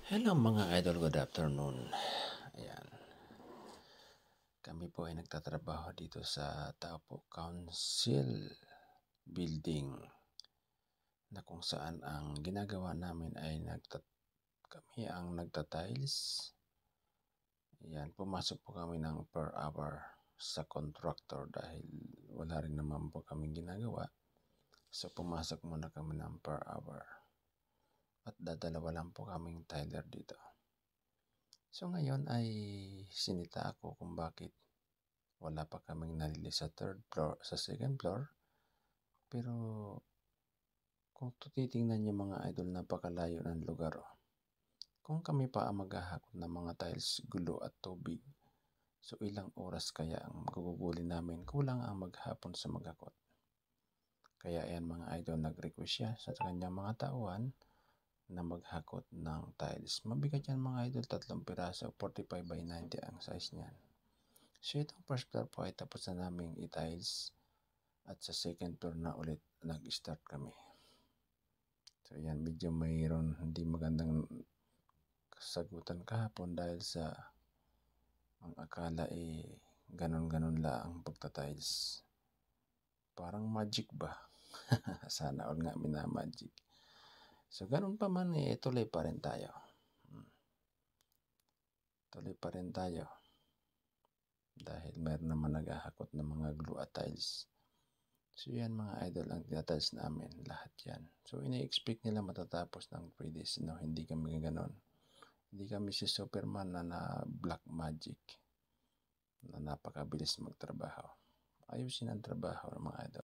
Hello mga idol, good afternoon. Ayan. Kami po ay nagtatrabaho dito sa Taupo Council Building na kung saan ang ginagawa namin ay kami ang nagtatiles. Ayan, pumasok po kami ng per hour sa contractor dahil wala rin naman po kaming ginagawa. So pumasok muna kami ng per hour. At dadalawa lang po kaming tiler dito. So ngayon ay sinita ako kung bakit wala pa kaming nalilis sa third floor, sa second floor. Pero kung titingnan niyo mga idol, napakalayo ng lugar. Kung kami pa ang maghahakot ng mga tiles, gulo at tubig, so ilang oras kaya ang magugugulin namin, kulang ang maghapon sa maghakot. Kaya ayan mga idol, nag-request siya sa kanyang mga tauhan na maghakot ng tiles. Mabigat yan mga idol, 3 piraso, 45 by 90 ang size niyan. So itong first floor po ay tapos na namin i-tiles at sa second floor na ulit nag-start kami. So yan, medyo mayroon hindi magandang kasagutan kahapon dahil sa ang akala ganon-ganon lang ang pagta-tiles. Parang magic ba? Sana all nga minamagic. So ganun pa man tuloy pa rin tayo. Tuloy pa rin tayo. Dahil meron naman naghahakot ng mga glue at tiles. So yan mga idol ang tinatiles namin. Lahat yan. So ini-expect nila matatapos ng 3 days. No, hindi kami ganon. Hindi kami si Superman na black magic. Na napakabilis magtrabaho. Ayusin ang trabaho ng mga idol.